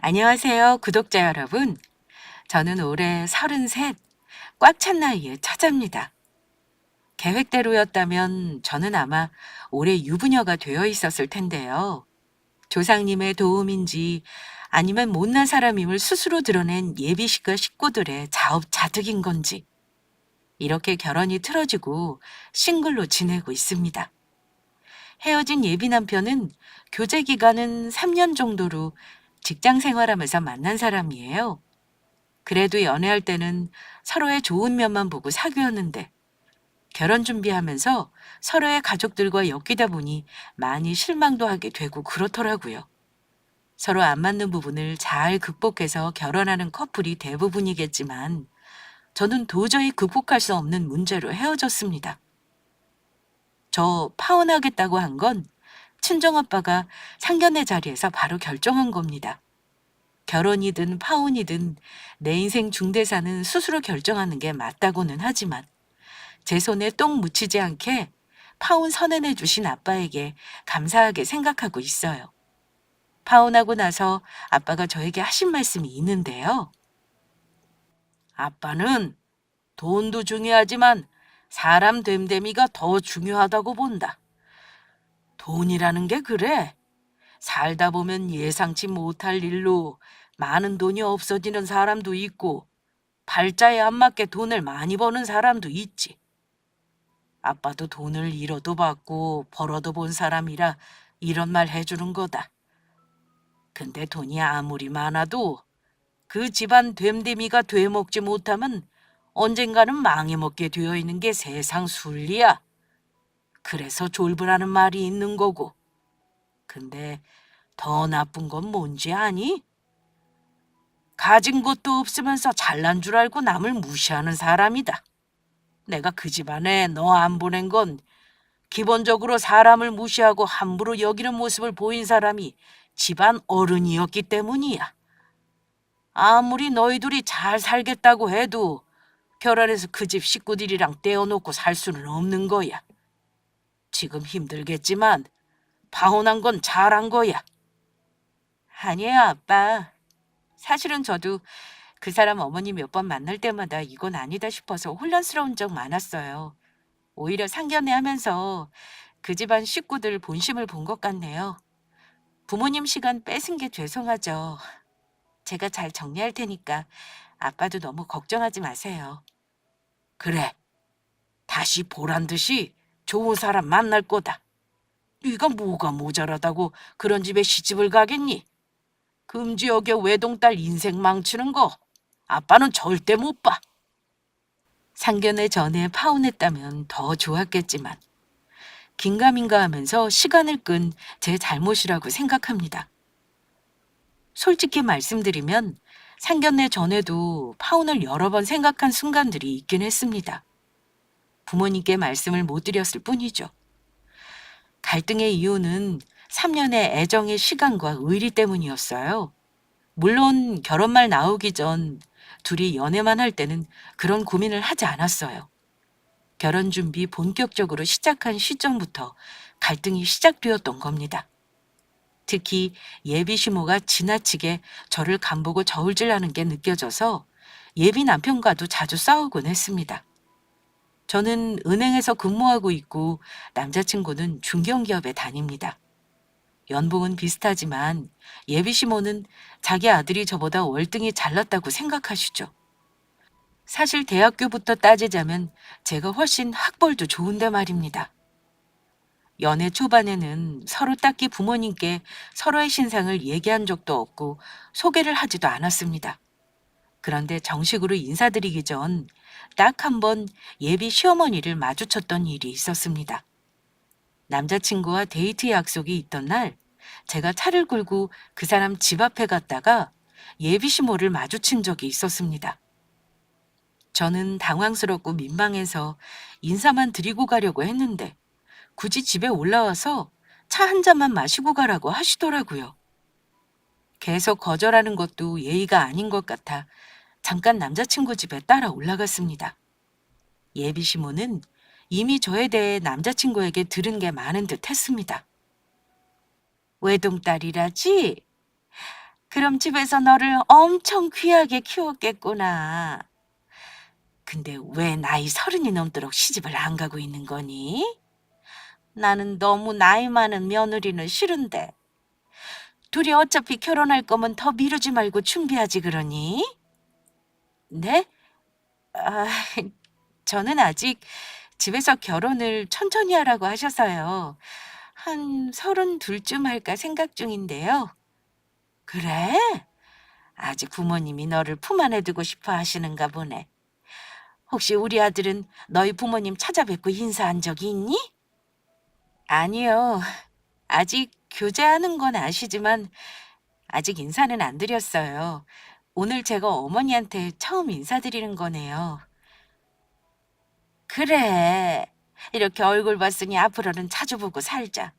안녕하세요, 구독자 여러분. 저는 올해 33, 꽉 찬 나이에 처자입니다. 계획대로였다면 저는 아마 올해 유부녀가 되어 있었을 텐데요. 조상님의 도움인지 아니면 못난 사람임을 스스로 드러낸 예비신과 식구들의 자업자득인 건지 이렇게 결혼이 틀어지고 싱글로 지내고 있습니다. 헤어진 예비 남편은 교제 기간은 3년 정도로 직장 생활하면서 만난 사람이에요. 그래도 연애할 때는 서로의 좋은 면만 보고 사귀었는데 결혼 준비하면서 서로의 가족들과 엮이다 보니 많이 실망도 하게 되고 그렇더라고요. 서로 안 맞는 부분을 잘 극복해서 결혼하는 커플이 대부분이겠지만 저는 도저히 극복할 수 없는 문제로 헤어졌습니다. 저 파혼하겠다고 한 건 친정아빠가 상견례 자리에서 바로 결정한 겁니다. 결혼이든 파혼이든 내 인생 중대사는 스스로 결정하는 게 맞다고는 하지만 제 손에 똥 묻히지 않게 파혼 선언해 주신 아빠에게 감사하게 생각하고 있어요. 파혼하고 나서 아빠가 저에게 하신 말씀이 있는데요. 아빠는 돈도 중요하지만 사람 됨됨이가 더 중요하다고 본다. 돈이라는 게 그래. 살다 보면 예상치 못할 일로 많은 돈이 없어지는 사람도 있고 팔자에 안 맞게 돈을 많이 버는 사람도 있지. 아빠도 돈을 잃어도 받고 벌어도 본 사람이라 이런 말 해주는 거다. 근데 돈이 아무리 많아도 그 집안 됨됨이가 되먹지 못하면 언젠가는 망해먹게 되어 있는 게 세상 순리야. 그래서 졸부라는 말이 있는 거고. 근데 더 나쁜 건 뭔지 아니? 가진 것도 없으면서 잘난 줄 알고 남을 무시하는 사람이다. 내가 그 집안에 너 안 보낸 건 기본적으로 사람을 무시하고 함부로 여기는 모습을 보인 사람이 집안 어른이었기 때문이야. 아무리 너희들이 잘 살겠다고 해도 결혼해서 그 집 식구들이랑 떼어놓고 살 수는 없는 거야. 지금 힘들겠지만 파혼한 건 잘한 거야. 아니에요, 아빠. 사실은 저도 그 사람 어머니 몇 번 만날 때마다 이건 아니다 싶어서 혼란스러운 적 많았어요. 오히려 상견례 하면서 그 집안 식구들 본심을 본 것 같네요. 부모님 시간 뺏은 게 죄송하죠. 제가 잘 정리할 테니까 아빠도 너무 걱정하지 마세요. 그래, 다시 보란 듯이 좋은 사람 만날 거다. 네가 뭐가 모자라다고 그런 집에 시집을 가겠니? 금지 어겨 외동딸 인생 망치는 거 아빠는 절대 못 봐. 상견례 전에 파혼했다면 더 좋았겠지만 긴가민가 하면서 시간을 끈 제 잘못이라고 생각합니다. 솔직히 말씀드리면 상견례 전에도 파혼을 여러 번 생각한 순간들이 있긴 했습니다. 부모님께 말씀을 못 드렸을 뿐이죠. 갈등의 이유는 3년의 애정의 시간과 의리 때문이었어요. 물론 결혼 말 나오기 전 둘이 연애만 할 때는 그런 고민을 하지 않았어요. 결혼 준비 본격적으로 시작한 시점부터 갈등이 시작되었던 겁니다. 특히 예비 시모가 지나치게 저를 간보고 저울질하는 게 느껴져서 예비 남편과도 자주 싸우곤 했습니다. 저는 은행에서 근무하고 있고 남자친구는 중견기업에 다닙니다. 연봉은 비슷하지만 예비 시모는 자기 아들이 저보다 월등히 잘났다고 생각하시죠. 사실 대학교부터 따지자면 제가 훨씬 학벌도 좋은데 말입니다. 연애 초반에는 서로 딱히 부모님께 서로의 신상을 얘기한 적도 없고 소개를 하지도 않았습니다. 그런데 정식으로 인사드리기 전 딱 한 번 예비 시어머니를 마주쳤던 일이 있었습니다. 남자친구와 데이트 약속이 있던 날 제가 차를 끌고 그 사람 집 앞에 갔다가 예비 시모를 마주친 적이 있었습니다. 저는 당황스럽고 민망해서 인사만 드리고 가려고 했는데 굳이 집에 올라와서 차 한 잔만 마시고 가라고 하시더라고요. 계속 거절하는 것도 예의가 아닌 것 같아 잠깐 남자친구 집에 따라 올라갔습니다. 예비 시모는 이미 저에 대해 남자친구에게 들은 게 많은 듯 했습니다. 외동딸이라지? 그럼 집에서 너를 엄청 귀하게 키웠겠구나. 근데 왜 나이 서른이 넘도록 시집을 안 가고 있는 거니? 나는 너무 나이 많은 며느리는 싫은데. 둘이 어차피 결혼할 거면 더 미루지 말고 준비하지 그러니? 네? 아, 저는 아직 집에서 결혼을 천천히 하라고 하셔서요. 한 32쯤 할까 생각 중인데요. 그래? 아직 부모님이 너를 품 안에 두고 싶어 하시는가 보네. 혹시 우리 아들은 너희 부모님 찾아뵙고 인사한 적이 있니? 아니요. 아직 교제하는 건 아시지만 아직 인사는 안 드렸어요. 오늘 제가 어머니한테 처음 인사드리는 거네요. 그래. 이렇게 얼굴 봤으니 앞으로는 자주 보고 살자.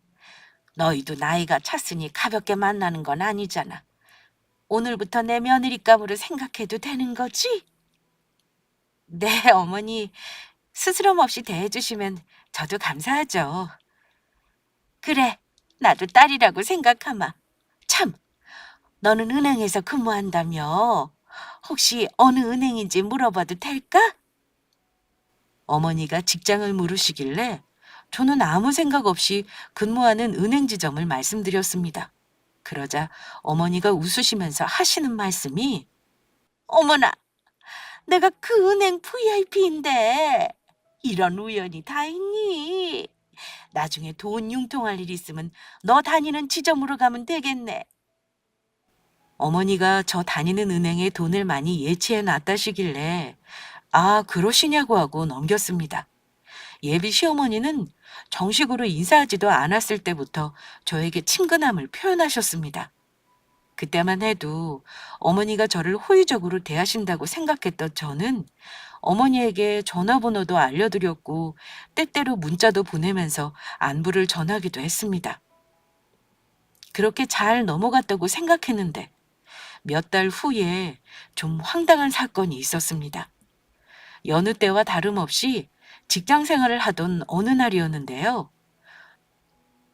너희도 나이가 찼으니 가볍게 만나는 건 아니잖아. 오늘부터 내 며느리감으로 생각해도 되는 거지? 네, 어머니. 스스럼 없이 대해주시면 저도 감사하죠. 그래, 나도 딸이라고 생각하마. 참, 너는 은행에서 근무한다며? 혹시 어느 은행인지 물어봐도 될까? 어머니가 직장을 물으시길래 저는 아무 생각 없이 근무하는 은행 지점을 말씀드렸습니다. 그러자 어머니가 웃으시면서 하시는 말씀이 어머나, 내가 그 은행 VIP인데 이런 우연이 다 있니? 나중에 돈 융통할 일 있으면 너 다니는 지점으로 가면 되겠네. 어머니가 저 다니는 은행에 돈을 많이 예치해 놨다시길래 아, 그러시냐고 하고 넘겼습니다. 예비 시어머니는 정식으로 인사하지도 않았을 때부터 저에게 친근함을 표현하셨습니다. 그때만 해도 어머니가 저를 호의적으로 대하신다고 생각했던 저는 어머니에게 전화번호도 알려드렸고 때때로 문자도 보내면서 안부를 전하기도 했습니다. 그렇게 잘 넘어갔다고 생각했는데 몇 달 후에 좀 황당한 사건이 있었습니다. 여느 때와 다름없이 직장 생활을 하던 어느 날이었는데요.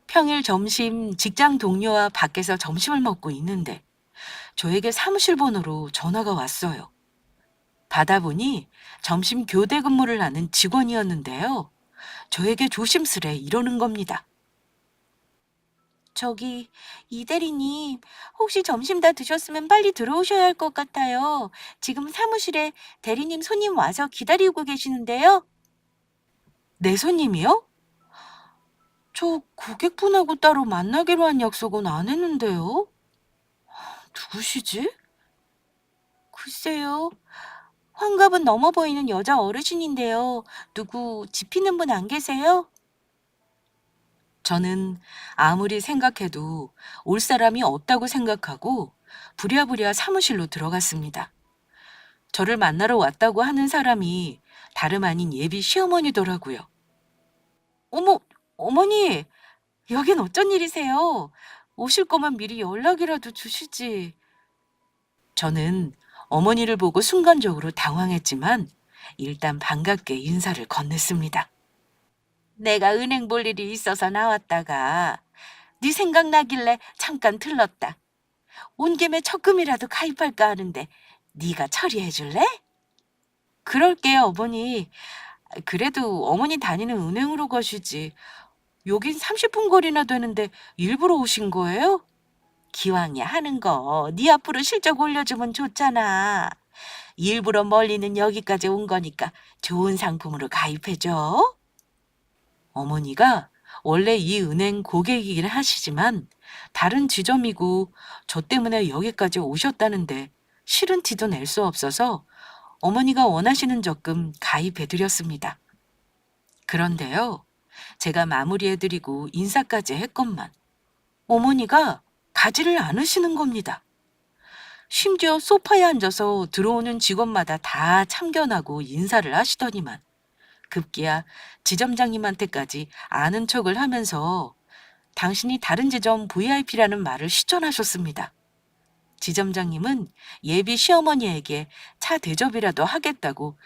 평일 점심 직장 동료와 밖에서 점심을 먹고 있는데 저에게 사무실 번호로 전화가 왔어요. 받아보니 점심 교대 근무를 하는 직원이었는데요. 저에게 조심스레 이러는 겁니다. 저기, 이 대리님, 혹시 점심 다 드셨으면 빨리 들어오셔야 할 것 같아요. 지금 사무실에 대리님 손님 와서 기다리고 계시는데요. 내 손님이요? 저 고객분하고 따로 만나기로 한 약속은 안 했는데요. 누구시지? 글쎄요. 환갑은 넘어 보이는 여자 어르신인데요. 누구 집히는 분 안 계세요? 저는 아무리 생각해도 올 사람이 없다고 생각하고 부랴부랴 사무실로 들어갔습니다. 저를 만나러 왔다고 하는 사람이 다름 아닌 예비 시어머니더라고요. 어머, 어머니, 여긴 어쩐 일이세요? 오실 거면 미리 연락이라도 주시지. 저는 어머니를 보고 순간적으로 당황했지만 일단 반갑게 인사를 건넸습니다. 내가 은행 볼 일이 있어서 나왔다가 네 생각나길래 잠깐 들렀다. 온 김에 적금이라도 가입할까 하는데 네가 처리해 줄래? 그럴게요, 어머니. 그래도 어머니 다니는 은행으로 가시지. 여긴 30분 거리나 되는데 일부러 오신 거예요? 기왕이야 하는 거 네 앞으로 실적 올려주면 좋잖아. 일부러 멀리는 여기까지 온 거니까 좋은 상품으로 가입해줘. 어머니가 원래 이 은행 고객이긴 하시지만 다른 지점이고 저 때문에 여기까지 오셨다는데 싫은 티도 낼 수 없어서 어머니가 원하시는 적금 가입해드렸습니다. 그런데요, 제가 마무리해드리고 인사까지 했건만 어머니가 가지를 않으시는 겁니다. 심지어 소파에 앉아서 들어오는 직원마다 다 참견하고 인사를 하시더니만 급기야 지점장님한테까지 아는 척을 하면서 당신이 다른 지점 VIP라는 말을 시전하셨습니다. 지점장님은 예비 시어머니에게 차 대접이라도 하겠다고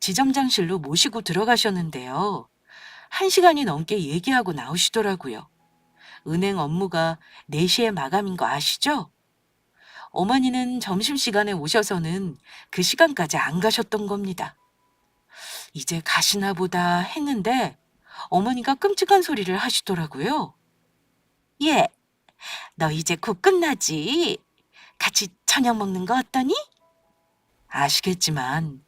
지점장실로 모시고 들어가셨는데요. 1시간이 넘게 얘기하고 나오시더라고요. 은행 업무가 4시에 마감인 거 아시죠? 어머니는 점심시간에 오셔서는 그 시간까지 안 가셨던 겁니다. 이제 가시나 보다 했는데 어머니가 끔찍한 소리를 하시더라고요. 얘, 너 이제 곧 끝나지? 같이 저녁 먹는 거 어떠니? 아시겠지만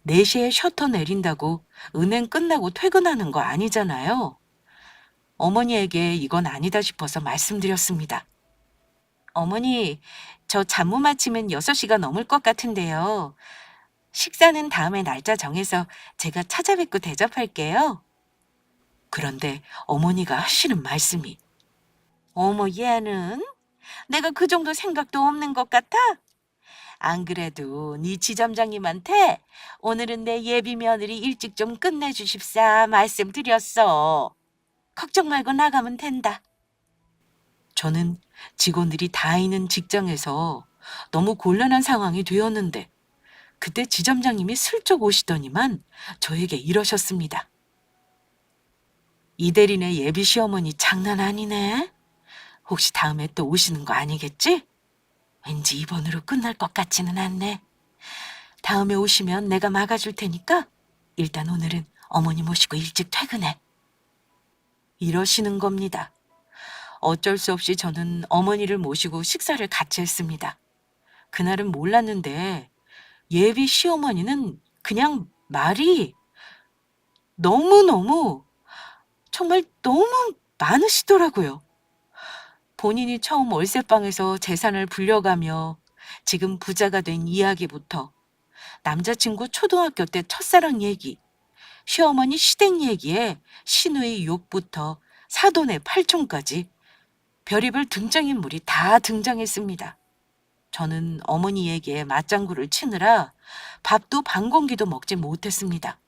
4시에 셔터 내린다고 은행 끝나고 퇴근하는 거 아니잖아요. 어머니에게 이건 아니다 싶어서 말씀드렸습니다. 어머니, 저 잡무 마치면 6시가 넘을 것 같은데요. 식사는 다음에 날짜 정해서 제가 찾아뵙고 대접할게요. 그런데 어머니가 하시는 말씀이 어머 얘는 내가 그 정도 생각도 없는 것 같아? 안 그래도 네 지점장님한테 오늘은 내 예비 며느리 일찍 좀 끝내주십사 말씀드렸어. 걱정 말고 나가면 된다. 저는 직원들이 다 있는 직장에서 너무 곤란한 상황이 되었는데 그때 지점장님이 슬쩍 오시더니만 저에게 이러셨습니다. 이 대리네 예비 시어머니 장난 아니네. 혹시 다음에 또 오시는 거 아니겠지? 왠지 이번으로 끝날 것 같지는 않네. 다음에 오시면 내가 막아줄 테니까 일단 오늘은 어머니 모시고 일찍 퇴근해. 이러시는 겁니다. 어쩔 수 없이 저는 어머니를 모시고 식사를 같이 했습니다. 그날은 몰랐는데 예비 시어머니는 그냥 말이 너무너무 정말 너무 많으시더라고요. 본인이 처음 월세방에서 재산을 불려가며 지금 부자가 된 이야기부터 남자친구 초등학교 때 첫사랑 얘기, 시어머니 시댁 얘기에 시누이 욕부터 사돈의 팔촌까지 별의별 등장인물이 다 등장했습니다. 저는 어머니 얘기에 맞장구를 치느라 밥도 반 공기도 먹지 못했습니다.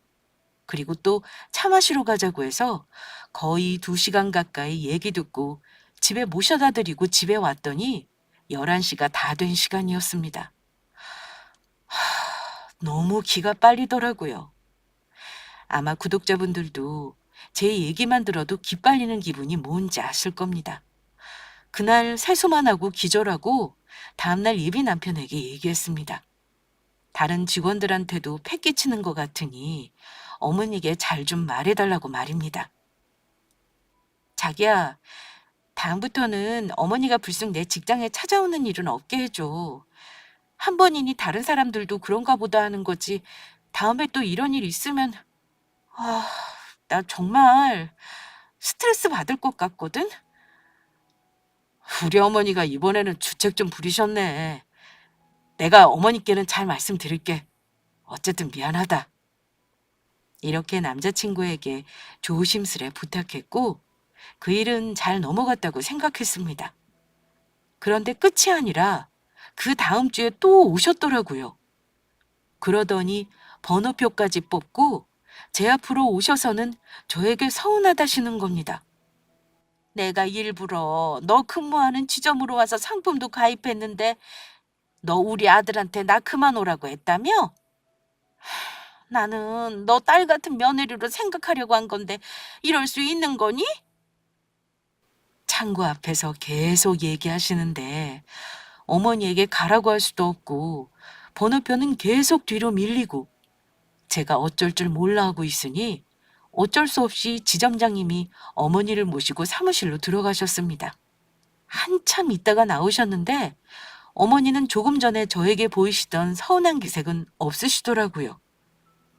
그리고 또 차 마시러 가자고 해서 거의 2시간 가까이 얘기 듣고 집에 모셔다 드리고 집에 왔더니 11시가 다 된 시간이었습니다. 너무 기가 빨리더라고요. 아마 구독자분들도 제 얘기만 들어도 기빨리는 기분이 뭔지 아실 겁니다. 그날 세수만 하고 기절하고 다음날 예비 남편에게 얘기했습니다. 다른 직원들한테도 패기치는 것 같으니 어머니에게 잘 좀 말해달라고 말입니다. 자기야, 다음부터는 어머니가 불쑥 내 직장에 찾아오는 일은 없게 해줘. 한 번이니 다른 사람들도 그런가 보다 하는 거지. 다음에 또 이런 일 있으면 나 정말 스트레스 받을 것 같거든? 우리 어머니가 이번에는 주책 좀 부리셨네. 내가 어머니께는 잘 말씀드릴게. 어쨌든 미안하다. 이렇게 남자친구에게 조심스레 부탁했고 그 일은 잘 넘어갔다고 생각했습니다. 그런데 끝이 아니라 그 다음 주에 또 오셨더라고요. 그러더니 번호표까지 뽑고 제 앞으로 오셔서는 저에게 서운하다시는 겁니다. 내가 일부러 너 근무하는 지점으로 와서 상품도 가입했는데 너 우리 아들한테 나 그만 오라고 했다며? 나는 너 딸 같은 며느리로 생각하려고 한 건데 이럴 수 있는 거니? 창구 앞에서 계속 얘기하시는데 어머니에게 가라고 할 수도 없고 번호표는 계속 뒤로 밀리고 제가 어쩔 줄 몰라 하고 있으니 어쩔 수 없이 지점장님이 어머니를 모시고 사무실로 들어가셨습니다. 한참 있다가 나오셨는데 어머니는 조금 전에 저에게 보이시던 서운한 기색은 없으시더라고요.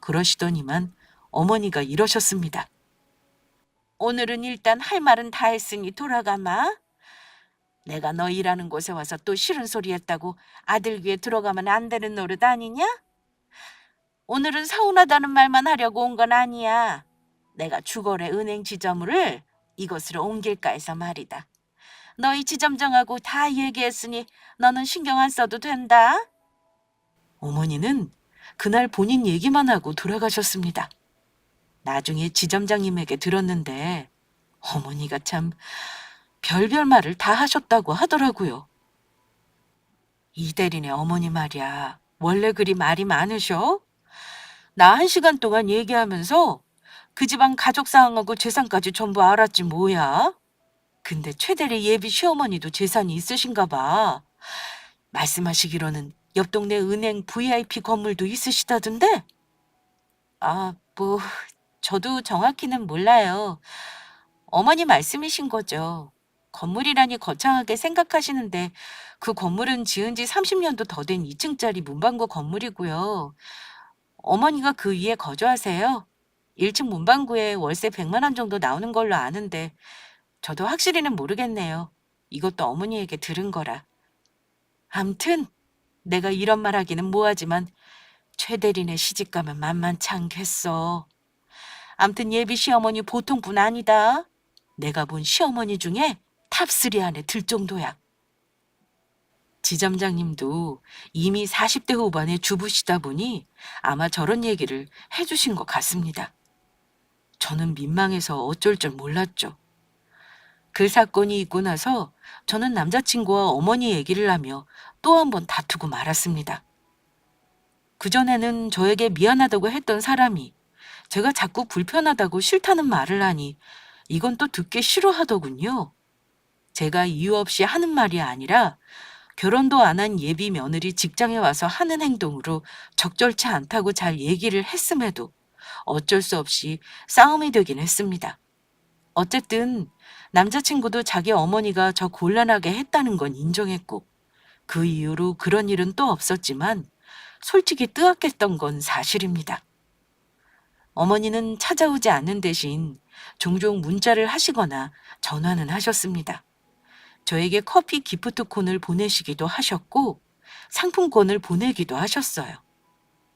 그러시더니만 어머니가 이러셨습니다. 오늘은 일단 할 말은 다 했으니 돌아가마. 내가 너 일하는 곳에 와서 또 싫은 소리 했다고 아들 귀에 들어가면 안 되는 노릇 아니냐? 오늘은 서운하다는 말만 하려고 온 건 아니야. 내가 주거래 은행 지점을 이곳으로 옮길까 해서 말이다. 너희 지점장하고 다 얘기했으니 너는 신경 안 써도 된다. 어머니는 그날 본인 얘기만 하고 돌아가셨습니다. 나중에 지점장님에게 들었는데 어머니가 참 별별 말을 다 하셨다고 하더라고요. 이 대리네 어머니 말이야. 원래 그리 말이 많으셔? 나 1시간 동안 얘기하면서 그 집안 가족 상황하고 재산까지 전부 알았지 뭐야. 근데 최대리 예비 시어머니도 재산이 있으신가 봐. 말씀하시기로는 옆 동네 은행 VIP 건물도 있으시다던데? 아, 뭐, 저도 정확히는 몰라요. 어머니 말씀이신 거죠. 건물이라니 거창하게 생각하시는데 그 건물은 지은 지 30년도 더 된 2층짜리 문방구 건물이고요. 어머니가 그 위에 거주하세요. 1층 문방구에 월세 100만 원 정도 나오는 걸로 아는데 저도 확실히는 모르겠네요. 이것도 어머니에게 들은 거라. 암튼 내가 이런 말 하기는 뭐하지만 최 대리네 시집가면 만만치 않겠어. 암튼 예비 시어머니 보통 분 아니다. 내가 본 시어머니 중에 탑3 안에 들 정도야. 지점장님도 이미 40대 후반의 주부시다 보니 아마 저런 얘기를 해주신 것 같습니다. 저는 민망해서 어쩔 줄 몰랐죠. 그 사건이 있고 나서 저는 남자친구와 어머니 얘기를 하며 또 한 번 다투고 말았습니다. 그전에는 저에게 미안하다고 했던 사람이 제가 자꾸 불편하다고 싫다는 말을 하니 이건 또 듣기 싫어하더군요. 제가 이유 없이 하는 말이 아니라 결혼도 안 한 예비 며느리 직장에 와서 하는 행동으로 적절치 않다고 잘 얘기를 했음에도 어쩔 수 없이 싸움이 되긴 했습니다. 어쨌든 남자친구도 자기 어머니가 저 곤란하게 했다는 건 인정했고 그 이후로 그런 일은 또 없었지만 솔직히 뜨악했던 건 사실입니다. 어머니는 찾아오지 않는 대신 종종 문자를 하시거나 전화는 하셨습니다. 저에게 커피 기프트콘을 보내시기도 하셨고 상품권을 보내기도 하셨어요.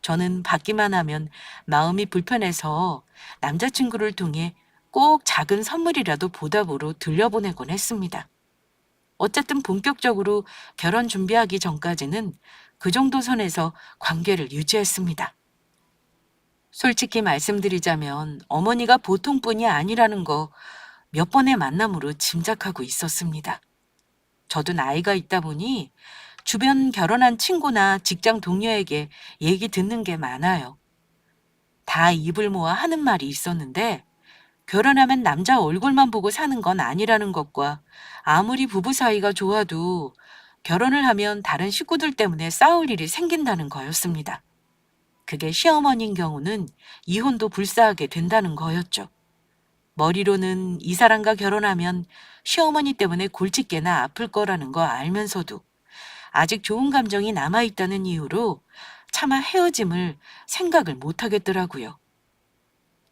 저는 받기만 하면 마음이 불편해서 남자친구를 통해 꼭 작은 선물이라도 보답으로 들려보내곤 했습니다. 어쨌든 본격적으로 결혼 준비하기 전까지는 그 정도 선에서 관계를 유지했습니다. 솔직히 말씀드리자면 어머니가 보통 분이 아니라는 거 몇 번의 만남으로 짐작하고 있었습니다. 저도 나이가 있다 보니 주변 결혼한 친구나 직장 동료에게 얘기 듣는 게 많아요. 다 입을 모아 하는 말이 있었는데 결혼하면 남자 얼굴만 보고 사는 건 아니라는 것과 아무리 부부 사이가 좋아도 결혼을 하면 다른 식구들 때문에 싸울 일이 생긴다는 거였습니다. 그게 시어머니인 경우는 이혼도 불사하게 된다는 거였죠. 머리로는 이 사람과 결혼하면 시어머니 때문에 골칫게나 아플 거라는 거 알면서도 아직 좋은 감정이 남아있다는 이유로 차마 헤어짐을 생각을 못 하겠더라고요.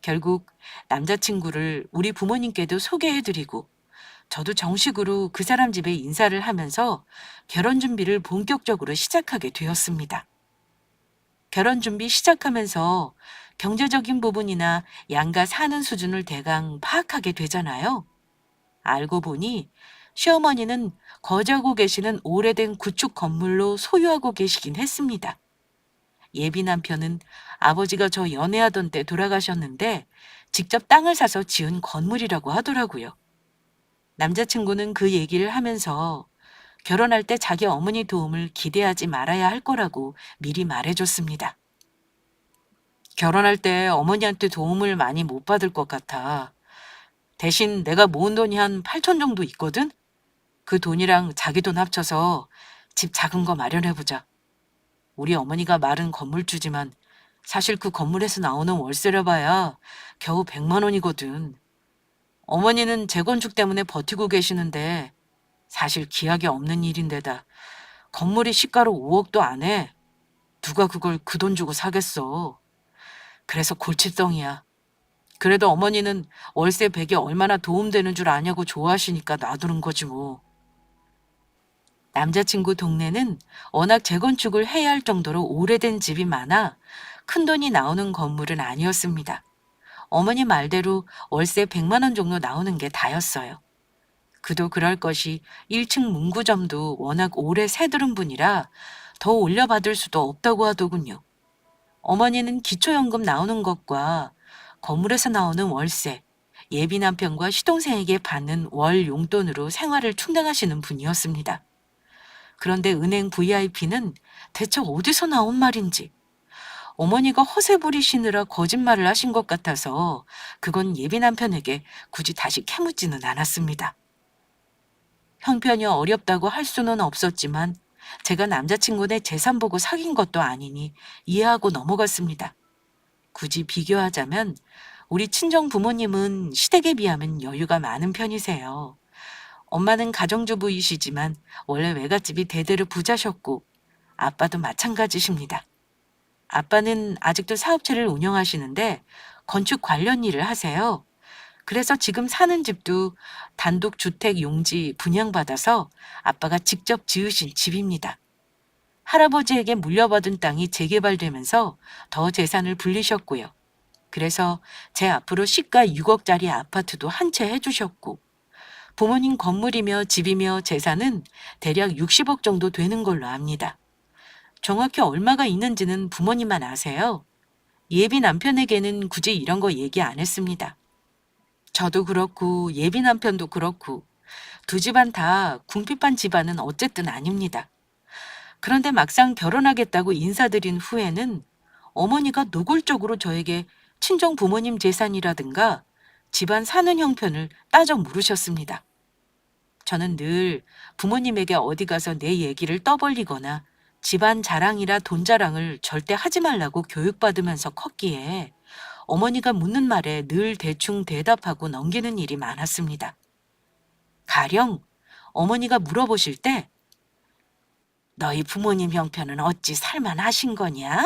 결국 남자친구를 우리 부모님께도 소개해드리고 저도 정식으로 그 사람 집에 인사를 하면서 결혼 준비를 본격적으로 시작하게 되었습니다. 결혼 준비 시작하면서 경제적인 부분이나 양가 사는 수준을 대강 파악하게 되잖아요. 알고 보니 시어머니는 거주하고 계시는 오래된 구축 건물로 소유하고 계시긴 했습니다. 예비 남편은 아버지가 저 연애하던 때 돌아가셨는데 직접 땅을 사서 지은 건물이라고 하더라고요. 남자친구는 그 얘기를 하면서 결혼할 때 자기 어머니 도움을 기대하지 말아야 할 거라고 미리 말해줬습니다. 결혼할 때 어머니한테 도움을 많이 못 받을 것 같아. 대신 내가 모은 돈이 한 8천 정도 있거든? 그 돈이랑 자기 돈 합쳐서 집 작은 거 마련해보자. 우리 어머니가 말은 건물주지만 사실 그 건물에서 나오는 월세를 봐야 겨우 100만 원이거든. 어머니는 재건축 때문에 버티고 계시는데 사실 기약이 없는 일인데다 건물이 시가로 5억도 안 해. 누가 그걸 그 돈 주고 사겠어. 그래서 골칫덩이야. 그래도 어머니는 월세 100이 얼마나 도움되는 줄 아냐고 좋아하시니까 놔두는 거지 뭐. 남자친구 동네는 워낙 재건축을 해야 할 정도로 오래된 집이 많아 큰돈이 나오는 건물은 아니었습니다. 어머니 말대로 월세 100만 원 정도 나오는 게 다였어요. 그도 그럴 것이 1층 문구점도 워낙 오래 새들은 분이라 더 올려받을 수도 없다고 하더군요. 어머니는 기초연금 나오는 것과 건물에서 나오는 월세, 예비 남편과 시동생에게 받는 월 용돈으로 생활을 충당하시는 분이었습니다. 그런데 은행 VIP는 대체 어디서 나온 말인지 어머니가 허세 부리시느라 거짓말을 하신 것 같아서 그건 예비 남편에게 굳이 다시 캐묻지는 않았습니다. 형편이 어렵다고 할 수는 없었지만 제가 남자친구네 재산 보고 사귄 것도 아니니 이해하고 넘어갔습니다. 굳이 비교하자면 우리 친정 부모님은 시댁에 비하면 여유가 많은 편이세요. 엄마는 가정주부이시지만 원래 외갓집이 대대로 부자셨고 아빠도 마찬가지십니다. 아빠는 아직도 사업체를 운영하시는데 건축 관련 일을 하세요. 그래서 지금 사는 집도 단독주택 용지 분양받아서 아빠가 직접 지으신 집입니다. 할아버지에게 물려받은 땅이 재개발되면서 더 재산을 불리셨고요. 그래서 제 앞으로 시가 6억짜리 아파트도 한 채 해주셨고, 부모님 건물이며 집이며 재산은 대략 60억 정도 되는 걸로 압니다. 정확히 얼마가 있는지는 부모님만 아세요. 예비 남편에게는 굳이 이런 거 얘기 안 했습니다. 저도 그렇고 예비 남편도 그렇고 두 집안 다 궁핍한 집안은 어쨌든 아닙니다. 그런데 막상 결혼하겠다고 인사드린 후에는 어머니가 노골적으로 저에게 친정 부모님 재산이라든가 집안 사는 형편을 따져 물으셨습니다. 저는 늘 부모님에게 어디 가서 내 얘기를 떠벌리거나 집안 자랑이라 돈 자랑을 절대 하지 말라고 교육받으면서 컸기에 어머니가 묻는 말에 늘 대충 대답하고 넘기는 일이 많았습니다. 가령 어머니가 물어보실 때 너희 부모님 형편은 어찌 살만하신 거냐?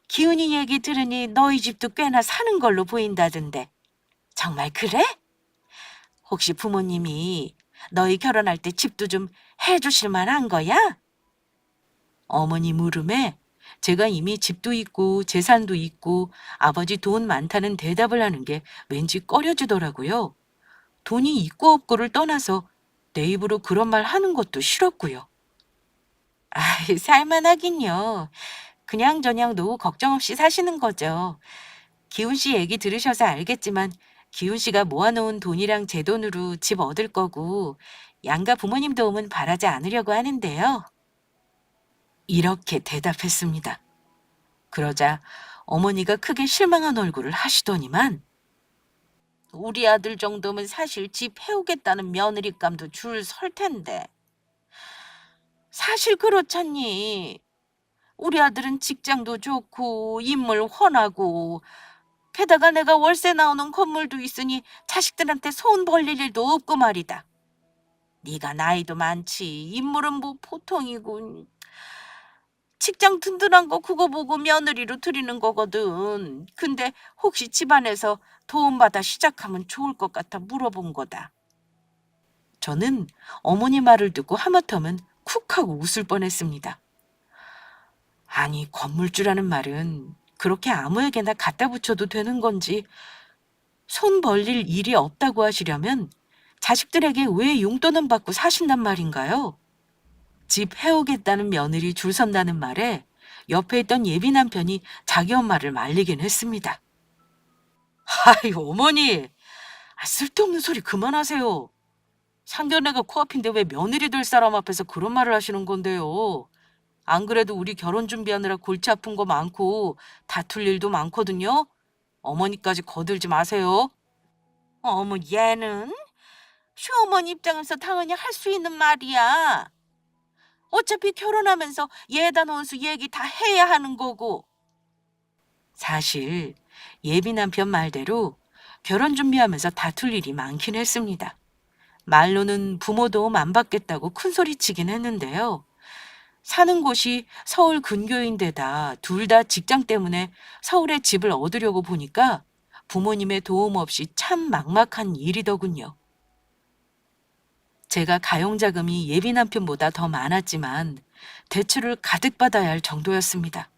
기훈이 얘기 들으니 너희 집도 꽤나 사는 걸로 보인다던데 정말 그래? 혹시 부모님이 너희 결혼할 때 집도 좀 해주실 만한 거야? 어머니 물음에 제가 이미 집도 있고 재산도 있고 아버지 돈 많다는 대답을 하는 게 왠지 꺼려지더라고요. 돈이 있고 없고를 떠나서 내 입으로 그런 말 하는 것도 싫었고요. 아이, 살만하긴요. 그냥저냥 노후 걱정 없이 사시는 거죠. 기훈 씨 얘기 들으셔서 알겠지만 기훈 씨가 모아놓은 돈이랑 제 돈으로 집 얻을 거고 양가 부모님 도움은 바라지 않으려고 하는데요. 이렇게 대답했습니다. 그러자 어머니가 크게 실망한 얼굴을 하시더니만 우리 아들 정도면 사실 집 해오겠다는 며느리감도 줄 설 텐데. 사실 그렇잖니. 우리 아들은 직장도 좋고 인물 훤하고 게다가 내가 월세 나오는 건물도 있으니 자식들한테 손 벌릴 일도 없고 말이다. 네가 나이도 많지 인물은 뭐 보통이고 직장 든든한 거 그거 보고 며느리로 들이는 거거든. 근데 혹시 집안에서 도움받아 시작하면 좋을 것 같아 물어본 거다. 저는 어머니 말을 듣고 하마터면 쿡 하고 웃을 뻔했습니다. 아니 건물주라는 말은 그렇게 아무에게나 갖다 붙여도 되는 건지 손 벌릴 일이 없다고 하시려면 자식들에게 왜 용돈은 받고 사신단 말인가요? 집 해오겠다는 며느리 줄 선다는 말에 옆에 있던 예비 남편이 자기 엄마를 말리긴 했습니다. 아이 어머니, 쓸데없는 소리 그만하세요. 상견례가 코앞인데 왜 며느리 될 사람 앞에서 그런 말을 하시는 건데요. 안 그래도 우리 결혼 준비하느라 골치 아픈 거 많고 다툴 일도 많거든요. 어머니까지 거들지 마세요. 어머 얘는 시어머니 입장에서 당연히 할 수 있는 말이야. 어차피 결혼하면서 예단 원수 얘기 다 해야 하는 거고. 사실 예비 남편 말대로 결혼 준비하면서 다툴 일이 많긴 했습니다. 말로는 부모 도움 안 받겠다고 큰소리치긴 했는데요. 사는 곳이 서울 근교인데다 둘 다 직장 때문에 서울에 집을 얻으려고 보니까 부모님의 도움 없이 참 막막한 일이더군요. 제가 가용자금이 예비 남편보다 더 많았지만 대출을 가득 받아야 할 정도였습니다.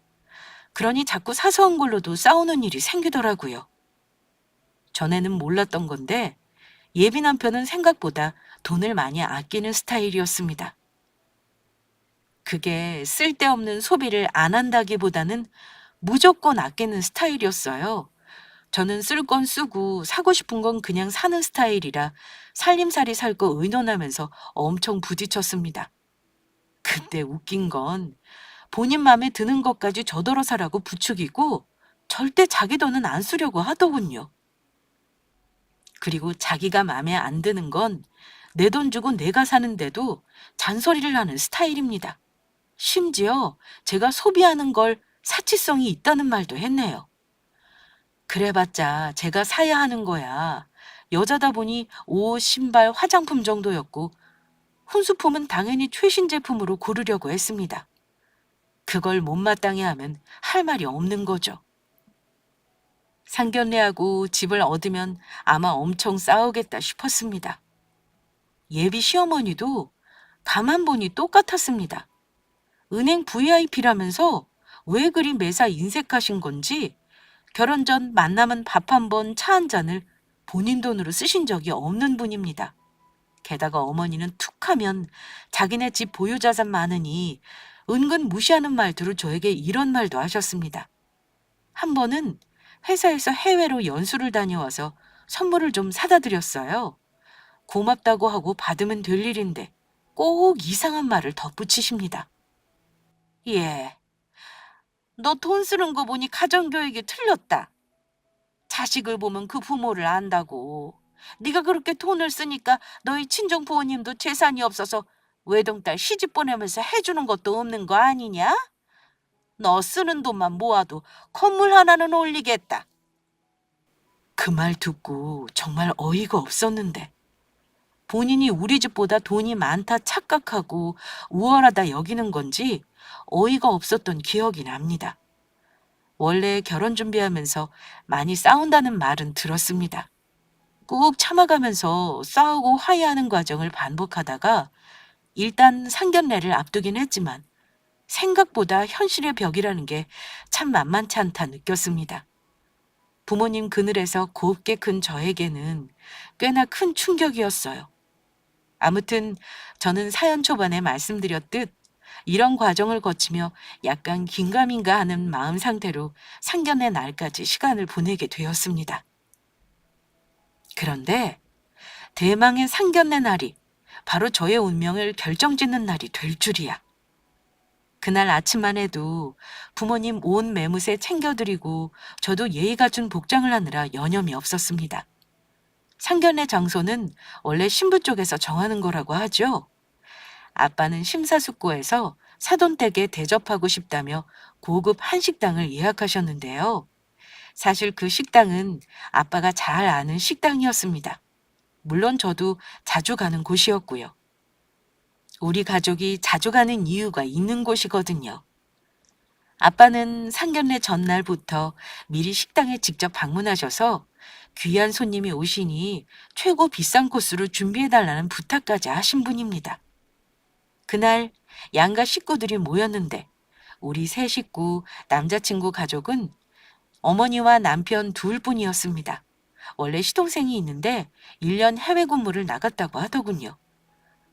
그러니 자꾸 사소한 걸로도 싸우는 일이 생기더라고요. 전에는 몰랐던 건데 예비 남편은 생각보다 돈을 많이 아끼는 스타일이었습니다. 그게 쓸데없는 소비를 안 한다기보다는 무조건 아끼는 스타일이었어요. 저는 쓸 건 쓰고 사고 싶은 건 그냥 사는 스타일이라 살림살이 살 거 의논하면서 엄청 부딪혔습니다. 근데 웃긴 건 본인 마음에 드는 것까지 저더러 사라고 부추기고 절대 자기 돈은 안 쓰려고 하더군요. 그리고 자기가 마음에 안 드는 건 내 돈 주고 내가 사는데도 잔소리를 하는 스타일입니다. 심지어 제가 소비하는 걸 사치성이 있다는 말도 했네요. 그래봤자 제가 사야 하는 거야. 여자다 보니 옷, 신발, 화장품 정도였고 혼수품은 당연히 최신 제품으로 고르려고 했습니다. 그걸 못마땅해 하면 할 말이 없는 거죠. 상견례하고 집을 얻으면 아마 엄청 싸우겠다 싶었습니다. 예비 시어머니도 가만 보니 똑같았습니다. 은행 VIP라면서 왜 그리 매사 인색하신 건지 결혼 전 만나면 밥 한 번, 차 한 잔을 본인 돈으로 쓰신 적이 없는 분입니다. 게다가 어머니는 툭하면 자기네 집 보유자산 많으니 은근 무시하는 말투로 저에게 이런 말도 하셨습니다. 한 번은 회사에서 해외로 연수를 다녀와서 선물을 좀 사다 드렸어요. 고맙다고 하고 받으면 될 일인데 꼭 이상한 말을 덧붙이십니다. 예, 너 돈 쓰는 거 보니 가정교육이 틀렸다. 자식을 보면 그 부모를 안다고. 네가 그렇게 돈을 쓰니까 너희 친정 부모님도 재산이 없어서 외동딸 시집 보내면서 해주는 것도 없는 거 아니냐? 너 쓰는 돈만 모아도 건물 하나는 올리겠다. 그 말 듣고 정말 어이가 없었는데 본인이 우리 집보다 돈이 많다 착각하고 우월하다 여기는 건지 어이가 없었던 기억이 납니다. 원래 결혼 준비하면서 많이 싸운다는 말은 들었습니다. 꾹 참아가면서 싸우고 화해하는 과정을 반복하다가 일단 상견례를 앞두긴 했지만 생각보다 현실의 벽이라는 게 참 만만치 않다 느꼈습니다. 부모님 그늘에서 곱게 큰 저에게는 꽤나 큰 충격이었어요. 아무튼 저는 사연 초반에 말씀드렸듯 이런 과정을 거치며 약간 긴가민가 하는 마음 상태로 상견례 날까지 시간을 보내게 되었습니다. 그런데 대망의 상견례 날이 바로 저의 운명을 결정짓는 날이 될 줄이야. 그날 아침만 해도 부모님 온 매무새 챙겨드리고 저도 예의 갖춘 복장을 하느라 여념이 없었습니다. 상견례 장소는 원래 신부 쪽에서 정하는 거라고 하죠. 아빠는 심사숙고해서 사돈댁에 대접하고 싶다며 고급 한식당을 예약하셨는데요. 사실 그 식당은 아빠가 잘 아는 식당이었습니다. 물론 저도 자주 가는 곳이었고요. 우리 가족이 자주 가는 이유가 있는 곳이거든요. 아빠는 상견례 전날부터 미리 식당에 직접 방문하셔서 귀한 손님이 오시니 최고 비싼 코스로 준비해달라는 부탁까지 하신 분입니다. 그날 양가 식구들이 모였는데 우리 세 식구, 남자친구 가족은 어머니와 남편 둘뿐이었습니다. 원래 시동생이 있는데 1년 해외 근무를 나갔다고 하더군요.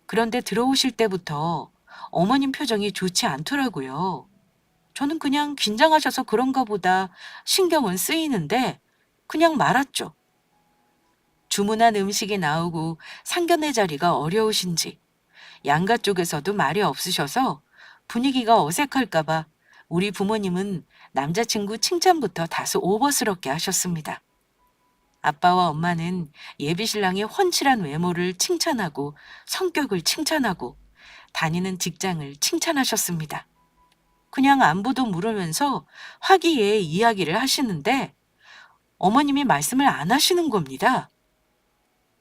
그런데 들어오실 때부터 어머님 표정이 좋지 않더라고요. 저는 그냥 긴장하셔서 그런가 보다 신경은 쓰이는데 그냥 말았죠. 주문한 음식이 나오고 상견례 자리가 어려우신지 양가 쪽에서도 말이 없으셔서 분위기가 어색할까 봐 우리 부모님은 남자친구 칭찬부터 다소 오버스럽게 하셨습니다. 아빠와 엄마는 예비신랑의 훤칠한 외모를 칭찬하고 성격을 칭찬하고 다니는 직장을 칭찬하셨습니다. 그냥 안부도 물으면서 화기애애 이야기를 하시는데 어머님이 말씀을 안 하시는 겁니다.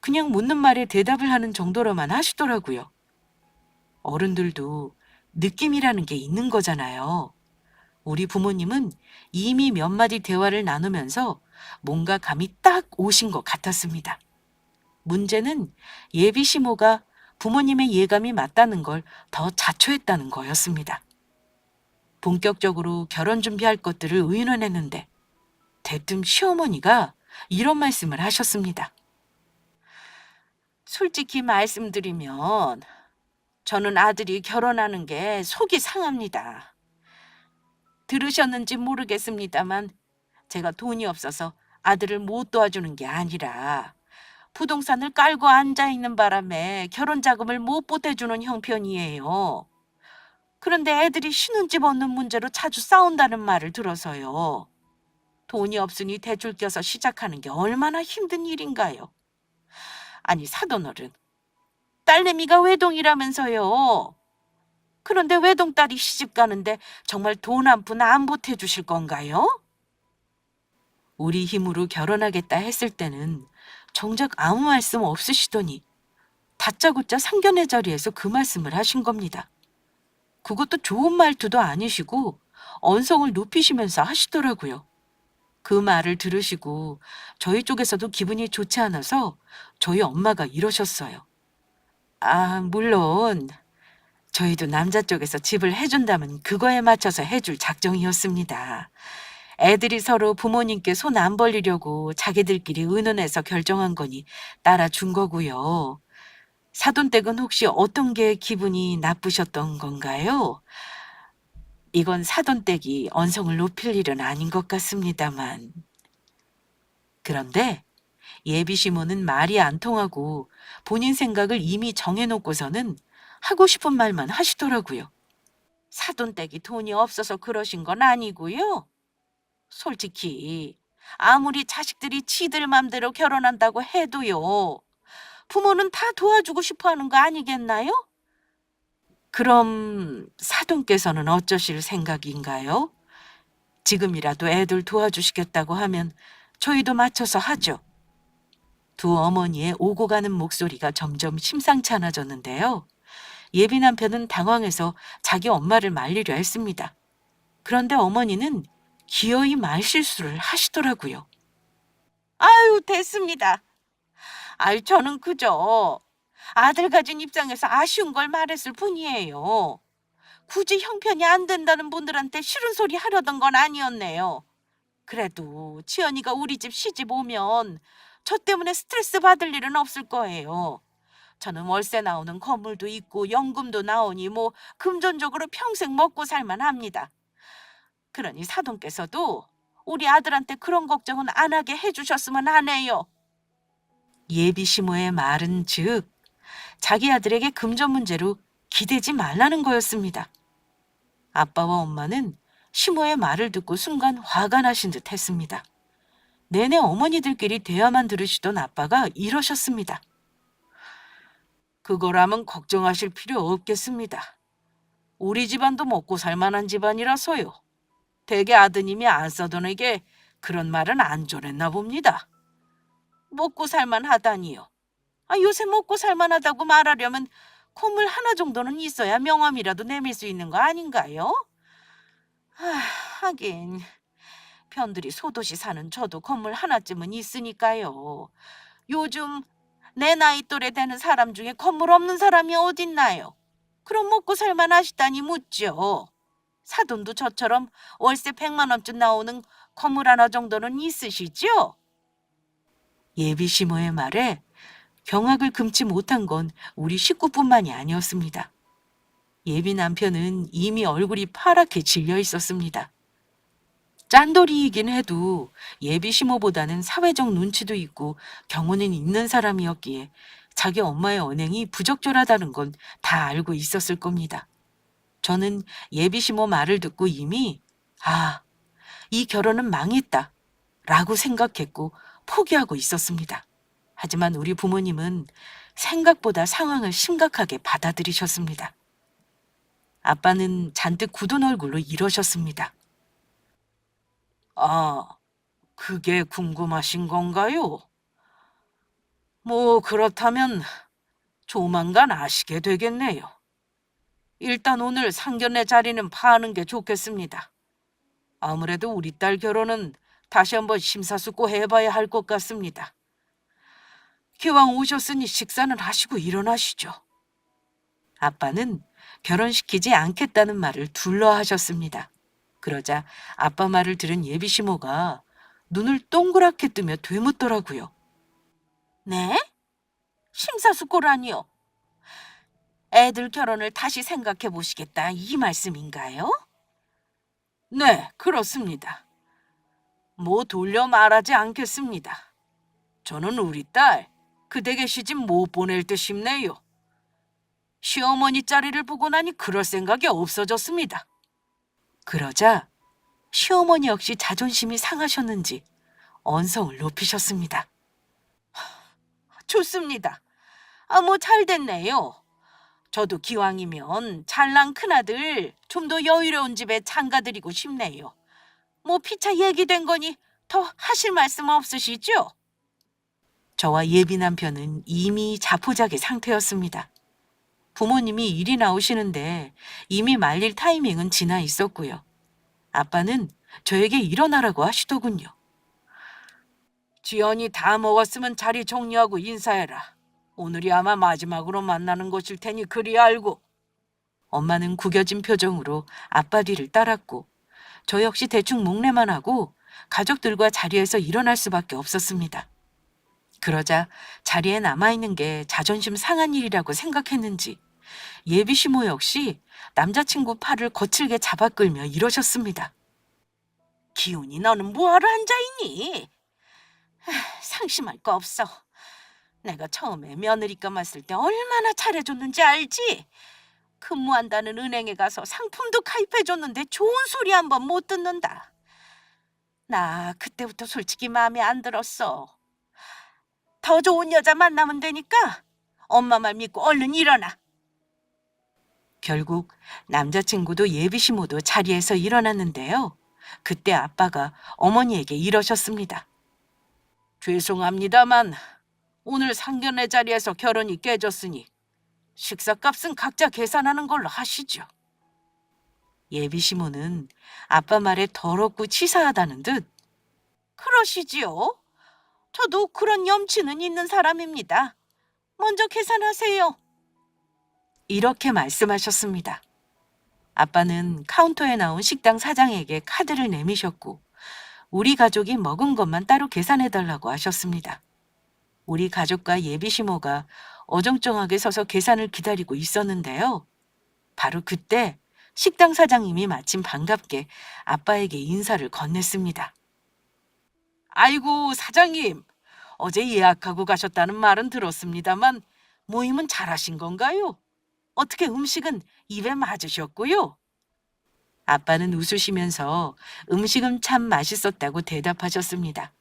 그냥 묻는 말에 대답을 하는 정도로만 하시더라고요. 어른들도 느낌이라는 게 있는 거잖아요. 우리 부모님은 이미 몇 마디 대화를 나누면서 뭔가 감이 딱 오신 것 같았습니다. 문제는 예비 시모가 부모님의 예감이 맞다는 걸 더 자초했다는 거였습니다. 본격적으로 결혼 준비할 것들을 의논했는데 대뜸 시어머니가 이런 말씀을 하셨습니다. 솔직히 말씀드리면 저는 아들이 결혼하는 게 속이 상합니다. 들으셨는지 모르겠습니다만 제가 돈이 없어서 아들을 못 도와주는 게 아니라 부동산을 깔고 앉아있는 바람에 결혼 자금을 못 보태주는 형편이에요. 그런데 애들이 신혼집 얻는 문제로 자주 싸운다는 말을 들어서요. 돈이 없으니 대출 껴서 시작하는 게 얼마나 힘든 일인가요? 아니 사돈어른, 딸내미가 외동이라면서요. 그런데 외동딸이 시집 가는데 정말 돈 한 푼 안 보태주실 건가요? 우리 힘으로 결혼하겠다 했을 때는 정작 아무 말씀 없으시더니 다짜고짜 상견례 자리에서 그 말씀을 하신 겁니다. 그것도 좋은 말투도 아니시고 언성을 높이시면서 하시더라고요. 그 말을 들으시고 저희 쪽에서도 기분이 좋지 않아서 저희 엄마가 이러셨어요. 아, 물론 저희도 남자 쪽에서 집을 해준다면 그거에 맞춰서 해줄 작정이었습니다. 애들이 서로 부모님께 손 안 벌리려고 자기들끼리 의논해서 결정한 거니 따라준 거고요. 사돈댁은 혹시 어떤 게 기분이 나쁘셨던 건가요? 이건 사돈댁이 언성을 높일 일은 아닌 것 같습니다만. 그런데 예비 시모는 말이 안 통하고 본인 생각을 이미 정해놓고서는 하고 싶은 말만 하시더라고요. 사돈댁이 돈이 없어서 그러신 건 아니고요. 솔직히 아무리 자식들이 지들 맘대로 결혼한다고 해도요. 부모는 다 도와주고 싶어 하는 거 아니겠나요? 그럼 사돈께서는 어쩌실 생각인가요? 지금이라도 애들 도와주시겠다고 하면 저희도 맞춰서 하죠. 두 어머니의 오고 가는 목소리가 점점 심상치 않아졌는데요. 예비 남편은 당황해서 자기 엄마를 말리려 했습니다. 그런데 어머니는 기어이 말실수를 하시더라고요. 아유, 됐습니다. 아유, 저는 그저 아들 가진 입장에서 아쉬운 걸 말했을 뿐이에요. 굳이 형편이 안 된다는 분들한테 싫은 소리 하려던 건 아니었네요. 그래도 지연이가 우리 집 시집 오면 저 때문에 스트레스 받을 일은 없을 거예요. 저는 월세 나오는 건물도 있고 연금도 나오니 뭐 금전적으로 평생 먹고 살만 합니다. 그러니 사돈께서도 우리 아들한테 그런 걱정은 안 하게 해주셨으면 하네요. 예비 시모의 말은 즉 자기 아들에게 금전 문제로 기대지 말라는 거였습니다. 아빠와 엄마는 시모의 말을 듣고 순간 화가 나신 듯 했습니다. 내내 어머니들끼리 대화만 들으시던 아빠가 이러셨습니다. 그거라면 걱정하실 필요 없겠습니다. 우리 집안도 먹고 살 만한 집안이라서요. 대개 아드님이 안사돈에게 그런 말은 안 전했나 봅니다. 먹고 살만 하다니요. 요새 먹고 살만 하다고 말하려면 콧물 하나 정도는 있어야 명함이라도 내밀 수 있는 거 아닌가요? 하긴 편들이 소도시 사는 저도 건물 하나쯤은 있으니까요. 요즘 내 나이 또래 되는 사람 중에 건물 없는 사람이 어딨나요? 그럼 먹고 살만 하시다니 묻죠. 사돈도 저처럼 월세 100만 원쯤 나오는 건물 하나 정도는 있으시죠? 예비 시모의 말에 경악을 금치 못한 건 우리 식구뿐만이 아니었습니다. 예비 남편은 이미 얼굴이 파랗게 질려 있었습니다. 짠돌이이긴 해도 예비 시모보다는 사회적 눈치도 있고 경우는 있는 사람이었기에 자기 엄마의 언행이 부적절하다는 건 다 알고 있었을 겁니다. 저는 예비 시모 말을 듣고 이미 이 결혼은 망했다 라고 생각했고 포기하고 있었습니다. 하지만 우리 부모님은 생각보다 상황을 심각하게 받아들이셨습니다. 아빠는 잔뜩 굳은 얼굴로 이러셨습니다. 아, 그게 궁금하신 건가요? 뭐 그렇다면 조만간 아시게 되겠네요. 일단 오늘 상견례 자리는 파는 게 좋겠습니다. 아무래도 우리 딸 결혼은 다시 한번 심사숙고 해봐야 할 것 같습니다. 기왕 오셨으니 식사는 하시고 일어나시죠. 아빠는 결혼시키지 않겠다는 말을 둘러하셨습니다. 그러자 아빠 말을 들은 예비 시모가 눈을 동그랗게 뜨며 되묻더라고요. 네? 심사숙고라니요? 애들 결혼을 다시 생각해 보시겠다 이 말씀인가요? 네, 그렇습니다. 뭐 돌려 말하지 않겠습니다. 저는 우리 딸 그 댁에 시집 못 보낼 듯 싶네요. 시어머니 자리를 보고 나니 그럴 생각이 없어졌습니다. 그러자 시어머니 역시 자존심이 상하셨는지 언성을 높이셨습니다. 좋습니다. 뭐 잘 됐네요. 저도 기왕이면 잘난 큰아들 좀 더 여유로운 집에 장가드리고 싶네요. 뭐 피차 얘기된 거니 더 하실 말씀 없으시죠? 저와 예비 남편은 이미 자포자기 상태였습니다. 부모님이 일이 나오시는데 이미 말릴 타이밍은 지나 있었고요. 아빠는 저에게 일어나라고 하시더군요. 지연이 다 먹었으면 자리 정리하고 인사해라. 오늘이 아마 마지막으로 만나는 것일 테니 그리 알고. 엄마는 구겨진 표정으로 아빠 뒤를 따랐고 저 역시 대충 목례만 하고 가족들과 자리에서 일어날 수밖에 없었습니다. 그러자 자리에 남아있는 게 자존심 상한 일이라고 생각했는지 예비 시모 역시 남자친구 팔을 거칠게 잡아 끌며 이러셨습니다. 기훈이 너는 뭐하러 앉아있니? 상심할 거 없어. 내가 처음에 며느리감 왔을 때 얼마나 잘해줬는지 알지? 근무한다는 은행에 가서 상품도 가입해줬는데 좋은 소리 한 번 못 듣는다. 나 그때부터 솔직히 마음에 안 들었어. 더 좋은 여자 만나면 되니까 엄마 말 믿고 얼른 일어나. 결국 남자친구도 예비시모도 자리에서 일어났는데요. 그때 아빠가 어머니에게 이러셨습니다. 죄송합니다만 오늘 상견례 자리에서 결혼이 깨졌으니 식사값은 각자 계산하는 걸로 하시죠. 예비시모는 아빠 말에 더럽고 치사하다는 듯 그러시지요. 저도 그런 염치는 있는 사람입니다. 먼저 계산하세요. 이렇게 말씀하셨습니다. 아빠는 카운터에 나온 식당 사장에게 카드를 내미셨고 우리 가족이 먹은 것만 따로 계산해달라고 하셨습니다. 우리 가족과 예비시모가 어정쩡하게 서서 계산을 기다리고 있었는데요. 바로 그때 식당 사장님이 마침 반갑게 아빠에게 인사를 건넸습니다. 아이고 사장님, 어제 예약하고 가셨다는 말은 들었습니다만 모임은 잘하신 건가요? 어떻게 음식은 입에 맞으셨고요? 아빠는 웃으시면서 음식은 참 맛있었다고 대답하셨습니다.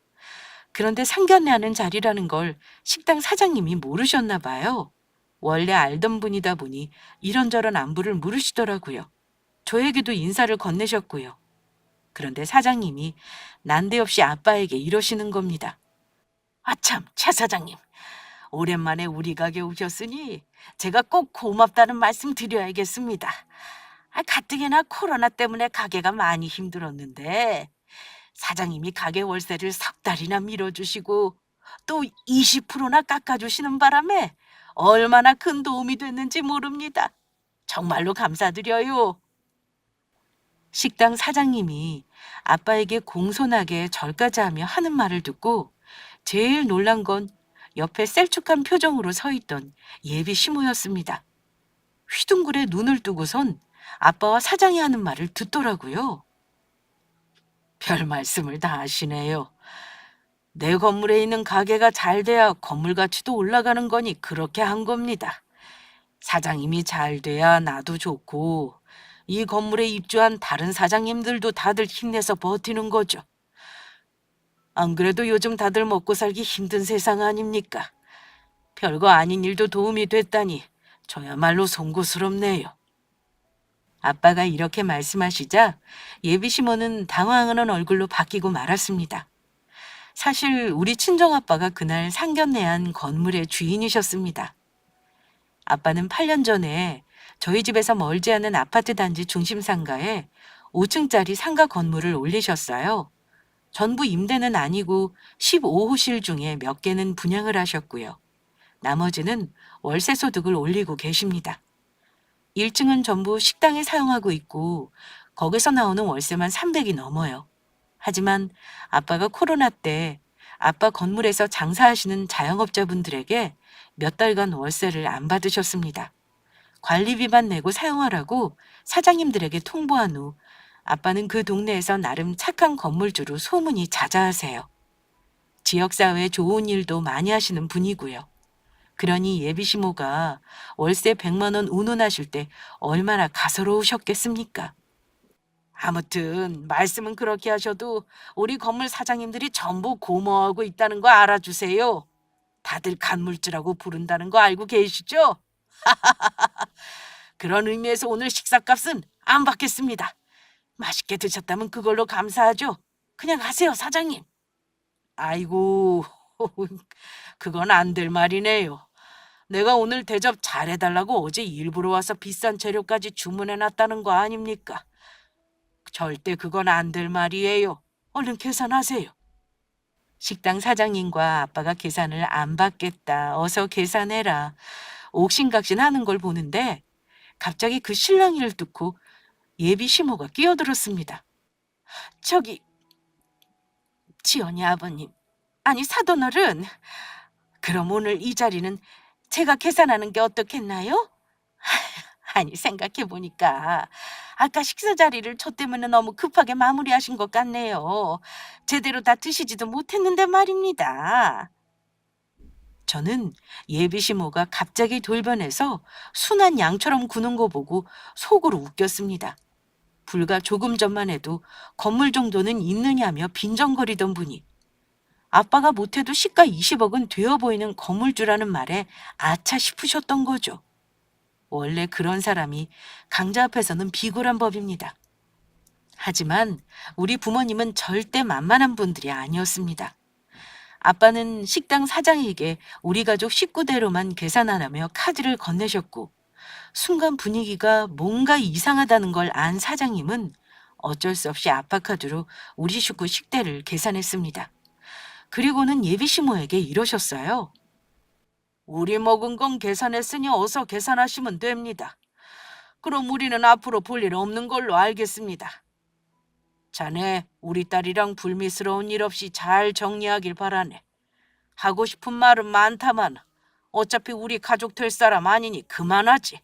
그런데 상견례하는 자리라는 걸 식당 사장님이 모르셨나 봐요. 원래 알던 분이다 보니 이런저런 안부를 물으시더라고요. 저에게도 인사를 건네셨고요. 그런데 사장님이 난데없이 아빠에게 이러시는 겁니다. 아참, 차 사장님. 오랜만에 우리 가게 오셨으니 제가 꼭 고맙다는 말씀 드려야겠습니다. 가뜩이나 코로나 때문에 가게가 많이 힘들었는데 사장님이 가게 월세를 석 달이나 밀어주시고 또 20%나 깎아주시는 바람에 얼마나 큰 도움이 됐는지 모릅니다. 정말로 감사드려요. 식당 사장님이 아빠에게 공손하게 절까지 하며 하는 말을 듣고 제일 놀란 건 옆에 셀쭉한 표정으로 서 있던 예비 시모였습니다. 휘둥그레 눈을 뜨고선 아빠와 사장이 하는 말을 듣더라고요. 별 말씀을 다 하시네요. 내 건물에 있는 가게가 잘 돼야 건물 가치도 올라가는 거니 그렇게 한 겁니다. 사장님이 잘 돼야 나도 좋고 이 건물에 입주한 다른 사장님들도 다들 힘내서 버티는 거죠. 안 그래도 요즘 다들 먹고 살기 힘든 세상 아닙니까? 별거 아닌 일도 도움이 됐다니 저야말로 송구스럽네요. 아빠가 이렇게 말씀하시자 예비 시모는 당황하는 얼굴로 바뀌고 말았습니다. 사실 우리 친정아빠가 그날 상견례한 건물의 주인이셨습니다. 아빠는 8년 전에 저희 집에서 멀지 않은 아파트 단지 중심 상가에 5층짜리 상가 건물을 올리셨어요. 전부 임대는 아니고 15호실 중에 몇 개는 분양을 하셨고요. 나머지는 월세 소득을 올리고 계십니다. 1층은 전부 식당에 사용하고 있고 거기서 나오는 월세만 300이 넘어요. 하지만 아빠가 코로나 때 아빠 건물에서 장사하시는 자영업자분들에게 몇 달간 월세를 안 받으셨습니다. 관리비만 내고 사용하라고 사장님들에게 통보한 후 아빠는 그 동네에서 나름 착한 건물주로 소문이 자자하세요. 지역사회에 좋은 일도 많이 하시는 분이고요. 그러니 예비 시모가 월세 100만 원 운운하실 때 얼마나 가소로우셨겠습니까? 아무튼 말씀은 그렇게 하셔도 우리 건물 사장님들이 전부 고마워하고 있다는 거 알아주세요. 다들 간물주라고 부른다는 거 알고 계시죠? 그런 의미에서 오늘 식사값은 안 받겠습니다. 맛있게 드셨다면 그걸로 감사하죠. 그냥 가세요, 사장님. 아이고, 그건 안 될 말이네요. 내가 오늘 대접 잘해달라고 어제 일부러 와서 비싼 재료까지 주문해놨다는 거 아닙니까? 절대 그건 안 될 말이에요. 얼른 계산하세요. 식당 사장님과 아빠가 계산을 안 받겠다, 어서 계산해라, 옥신각신 하는 걸 보는데 갑자기 그 실랑이를 뚫고 예비 시모가 끼어들었습니다. 저기, 지연이 아버님, 아니 사돈어른, 그럼 오늘 이 자리는 제가 계산하는 게 어떻겠나요? 아니 생각해보니까 아까 식사 자리를 저 때문에 너무 급하게 마무리하신 것 같네요. 제대로 다 드시지도 못했는데 말입니다. 저는 예비 시모가 갑자기 돌변해서 순한 양처럼 구는 거 보고 속으로 웃겼습니다. 불과 조금 전만 해도 건물 정도는 있느냐며 빈정거리던 분이 아빠가 못해도 시가 20억은 되어 보이는 건물주라는 말에 아차 싶으셨던 거죠. 원래 그런 사람이 강자 앞에서는 비굴한 법입니다. 하지만 우리 부모님은 절대 만만한 분들이 아니었습니다. 아빠는 식당 사장에게 우리 가족 식구대로만 계산 안 하며 카드를 건네셨고, 순간 분위기가 뭔가 이상하다는 걸 안 사장님은 어쩔 수 없이 아빠 카드로 우리 식구 식대를 계산했습니다. 그리고는 예비 시모에게 이러셨어요. 우리 먹은 건 계산했으니 어서 계산하시면 됩니다. 그럼 우리는 앞으로 볼 일 없는 걸로 알겠습니다. 자네, 우리 딸이랑 불미스러운 일 없이 잘 정리하길 바라네. 하고 싶은 말은 많다만 어차피 우리 가족 될 사람 아니니 그만하지.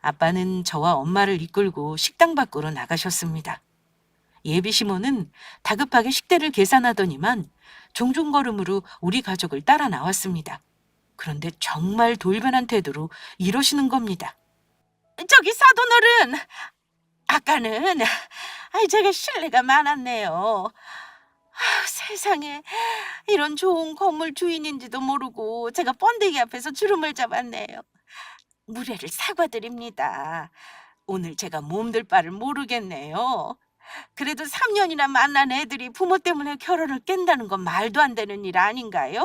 아빠는 저와 엄마를 이끌고 식당 밖으로 나가셨습니다. 예비 시모는 다급하게 식대를 계산하더니만 종종 걸음으로 우리 가족을 따라 나왔습니다. 그런데 정말 돌변한 태도로 이러시는 겁니다. 저기 사돈어른, 아까는 제가 실례가 많았네요. 세상에, 이런 좋은 건물 주인인지도 모르고 제가 번데기 앞에서 주름을 잡았네요. 무례를 사과드립니다. 오늘 제가 몸둘 바를 모르겠네요. 그래도 3년이나 만난 애들이 부모 때문에 결혼을 깬다는 건 말도 안 되는 일 아닌가요?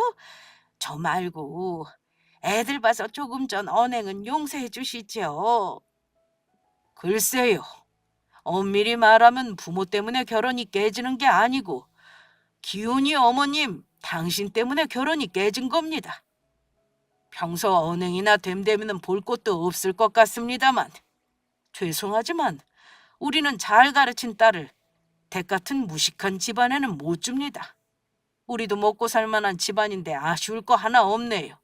저 말고 애들 봐서 조금 전 언행은 용서해 주시죠. 글쎄요. 엄밀히 말하면 부모 때문에 결혼이 깨지는 게 아니고 기훈이 어머님, 당신 때문에 결혼이 깨진 겁니다. 평소 언행이나 됨됨이는 볼 것도 없을 것 같습니다만 죄송하지만 우리는 잘 가르친 딸을 댁 같은 무식한 집안에는 못 줍니다. 우리도 먹고 살 만한 집안인데 아쉬울 거 하나 없네요.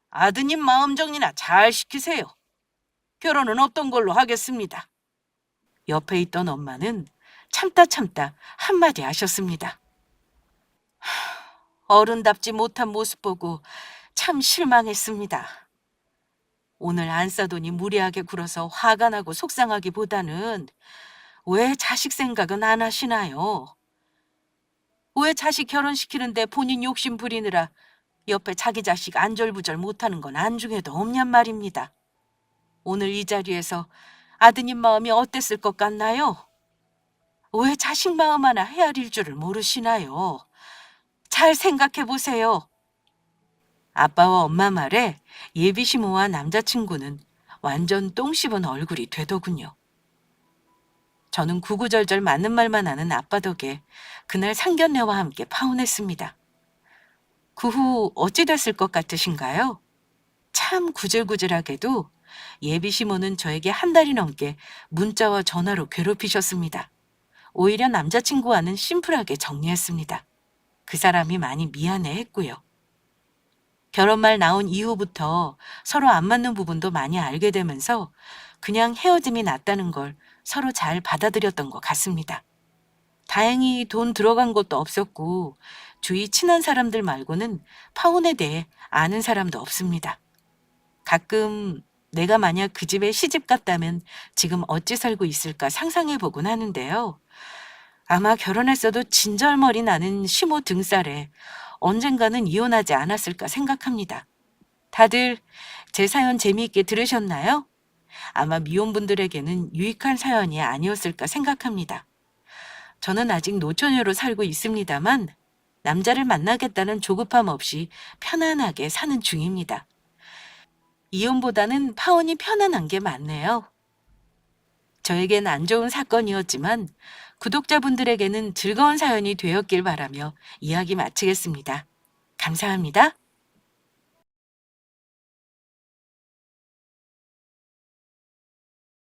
아드님 마음 정리나 잘 시키세요. 결혼은 없던 걸로 하겠습니다. 옆에 있던 엄마는 참다 한마디 하셨습니다. 어른답지 못한 모습 보고 참 실망했습니다. 오늘 안 싸더니 무리하게 굴어서 화가 나고 속상하기보다는 왜 자식 생각은 안 하시나요? 왜 자식 결혼시키는데 본인 욕심 부리느라 옆에 자기 자식 안절부절 못하는 건 안중에도 없냔 말입니다. 오늘 이 자리에서 아드님 마음이 어땠을 것 같나요? 왜 자식 마음 하나 헤아릴 줄을 모르시나요? 잘 생각해 보세요. 아빠와 엄마 말에 예비 시모와 남자친구는 완전 똥 씹은 얼굴이 되더군요. 저는 구구절절 맞는 말만 하는 아빠 덕에 그날 상견례와 함께 파혼했습니다. 그 후 어찌 됐을 것 같으신가요? 참 구질구질하게도 예비 시모는 저에게 한 달이 넘게 문자와 전화로 괴롭히셨습니다. 오히려 남자친구와는 심플하게 정리했습니다. 그 사람이 많이 미안해했고요. 결혼 말 나온 이후부터 서로 안 맞는 부분도 많이 알게 되면서 그냥 헤어짐이 낫다는 걸 서로 잘 받아들였던 것 같습니다. 다행히 돈 들어간 것도 없었고 주위 친한 사람들 말고는 파혼에 대해 아는 사람도 없습니다. 가끔 내가 만약 그 집에 시집 갔다면 지금 어찌 살고 있을까 상상해 보곤 하는데요. 아마 결혼했어도 진절머리 나는 시모 등살에 언젠가는 이혼하지 않았을까 생각합니다. 다들 제 사연 재미있게 들으셨나요? 아마 미혼분들에게는 유익한 사연이 아니었을까 생각합니다. 저는 아직 노처녀로 살고 있습니다만 남자를 만나겠다는 조급함 없이 편안하게 사는 중입니다. 이혼보다는 파혼이 편안한 게 맞네요. 저에겐 안 좋은 사건이었지만 구독자분들에게는 즐거운 사연이 되었길 바라며 이야기 마치겠습니다. 감사합니다.